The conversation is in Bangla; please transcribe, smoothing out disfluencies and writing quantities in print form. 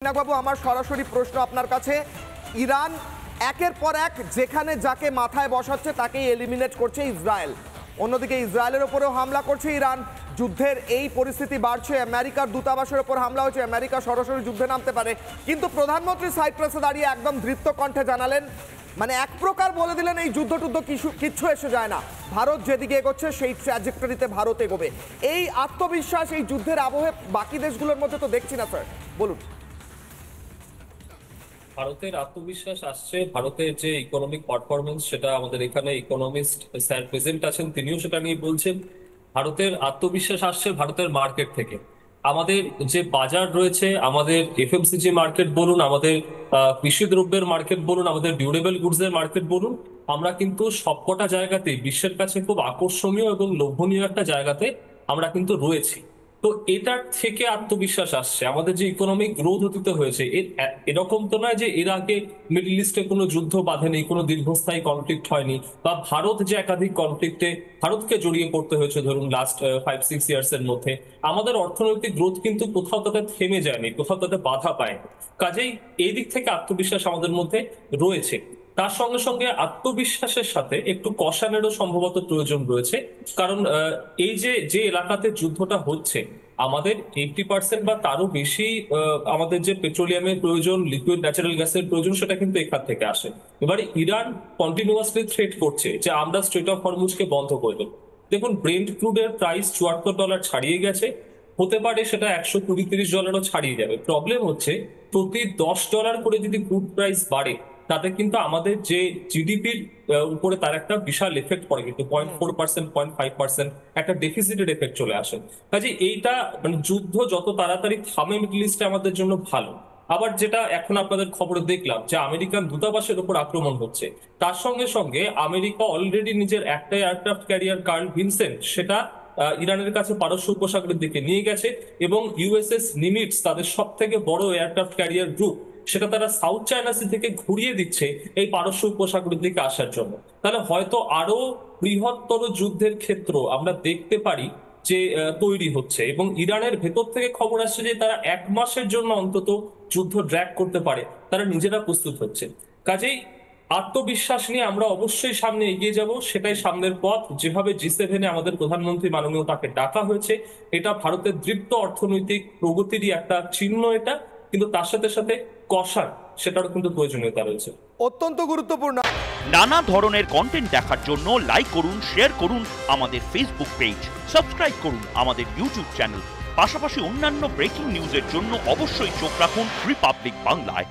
বাবু, আমার সরাসরি প্রশ্ন আপনার কাছে। ইরান একের পর এক যেখানে যাকে মাথায় বসাচ্ছে তাকেই এলিমিনেট করছে ইসরায়েল। অন্যদিকে ইসরায়েলের ওপরেও হামলা করছে ইরান। যুদ্ধের এই পরিস্থিতি বাড়ছে। আমেরিকার দূতাবাসের ওপর হামলা হয়েছে। আমেরিকা সরাসরি যুদ্ধে নামতে পারে। কিন্তু প্রধানমন্ত্রী সাইপ্রাসে দাঁড়িয়ে একদম দৃপ্ত কণ্ঠে জানালেন, মানে এক প্রকার বলে দিলেন এই যুদ্ধ টুদ্ধ কিচ্ছু এসে যায় না, ভারত যেদিকে এগোচ্ছে সেই ট্র্যাজেক্টরিতে ভারত এগোবে। এই আত্মবিশ্বাস এই যুদ্ধের আবহে বাকি দেশগুলোর মধ্যে তো দেখছি না স্যার, বলুন। ভারতের আত্মবিশ্বাস আসছে, ভারতের যে ইকোনমিক পারফরমেন্স, সেটা আমাদের এখানে ইকোনমিস্ট স্যার প্রেজেন্ট আছেন, তিনিও সেটা নিয়ে বলছেন। ভারতের আত্মবিশ্বাস আসছে ভারতের মার্কেট থেকে। আমাদের যে বাজার রয়েছে, আমাদের এফএমসিজি মার্কেট বলুন, আমাদের কৃষি দ্রব্যের মার্কেট বলুন, আমাদের ডিউরেবল গুডস এর মার্কেট বলুন, আমরা কিন্তু সবকটা জায়গাতেই বিশ্বের কাছে খুব আকর্ষণীয় এবং লোভনীয় একটা জায়গাতে আমরা কিন্তু রয়েছি। তো এটার থেকে আত্মবিশ্বাস আসছে। আমাদের যে ইকোনমিক গ্রোথ অতীত হয়েছে, এরকম তো নয় যে এর আগে মিডল ইস্টে কোনো যুদ্ধ বাঁধেনি, কোনো দীর্ঘস্থায়ী কনফ্লিক্ট হয়নি, বা ভারত যে একাধিক কনফ্লিক্টে ভারতকে জড়িয়ে পড়তে হয়েছে ধরুন লাস্ট 5-6 ইয়ার্স এর মধ্যে। আমাদের অর্থনৈতিক গ্রোথ কিন্তু কোথাও তাতে থেমে যায়নি, কোথাও তাতে বাধা পায়নি। কাজেই এই দিক থেকে আত্মবিশ্বাস আমাদের মধ্যে রয়েছে। তার সঙ্গে সঙ্গে আত্মবিশ্বাসের সাথে একটু কষানেরও সম্ভবত প্রয়োজন রয়েছে। কারণ এই যে যে এলাকাতে যুদ্ধটা হচ্ছে, আমাদের 80% বা তারও বেশি আমাদের যে পেট্রোলিয়ামের প্রয়োজন, লিকুইড ন্যাচারাল গ্যাসের প্রয়োজন, সেটা কিন্তু এখান থেকে আসে। এবারে ইরান কন্টিনিউয়াসলি থ্রেট করছে যে আমরা স্ট্রেট অফ হরমুজকে বন্ধ করে দেবো। দেখুন, ব্রেন্ট ক্রুডের প্রাইস $74 ছাড়িয়ে গেছে, হতে পারে সেটা 120-130 ডলারও ছাড়িয়ে যাবে। প্রবলেম হচ্ছে প্রতি $10 করে যদি ক্রুড প্রাইস বাড়ে, তাতে কিন্তু আমাদের যে জিডিপির উপরে তার একটা বিশাল এফেক্ট পড়ে, কিন্তু 0.4%, 0.5% একটা ডেফিসিটের এফেক্ট চলে আসে। কাজে এইটা মানে যুদ্ধ যত তাড়াতাড়ি থামে মিডল ইস্টে আমাদের জন্য ভালো। আবার যেটা এখন আপনাদের খবরে দেখলাম যে আমেরিকান দূতাবাসের উপর আক্রমণ হচ্ছে, তার সঙ্গে সঙ্গে আমেরিকা অলরেডি নিজের একটা এয়ারক্রাফট ক্যারিয়ার কার্ল ভিনসেন্ট সেটা ইরানের কাছে পারস্য উপসাগরের দিকে নিয়ে গেছে, এবং ইউএসএস নিমিটস তাদের সব থেকে বড় এয়ারক্রাফট ক্যারিয়ার গ্রুপ, সেটা তারা সাউথ চায়না সি থেকে ঘুরিয়ে দিচ্ছে এই পারস্য উপসাগরের দিকে আসার জন্য। তাহলে হয়তো আরো বৃহত্তর যুদ্ধের ক্ষেত্র আমরা দেখতে পারি যে তৈরি হচ্ছে। এবং ইরানের ভেতর থেকে খবর আসছে যে তারা 1 মাসের জন্য অন্তত যুদ্ধ ড্র্যাগ করতে পারে, তারা নিজেরা প্রস্তুত হচ্ছে। কাজেই আত্মবিশ্বাস নিয়ে আমরা অবশ্যই সামনে এগিয়ে যাব, সেটাই সামনের পথ। যেভাবে G7-এ আমাদের প্রধানমন্ত্রী মাননীয় তাকে ডাকা হয়েছে, এটা ভারতের দৃপ্ত অর্থনৈতিক প্রগতিরই একটা চিহ্ন এটা। কিন্তু তার সাথে সাথে কষার সেটারও কিন্তু প্রয়োজনীয়তা রয়েছে। অত্যন্ত গুরুত্বপূর্ণ। নানা ধরনের কন্টেন্ট দেখার জন্য লাইক করুন, শেয়ার করুন আমাদের ফেসবুক পেজ, সাবস্ক্রাইব করুন আমাদের ইউটিউব চ্যানেল। পাশাপাশি অন্যান্য ব্রেকিং নিউজের জন্য অবশ্যই চোখ রাখুন রিপাবলিক বাংলায়।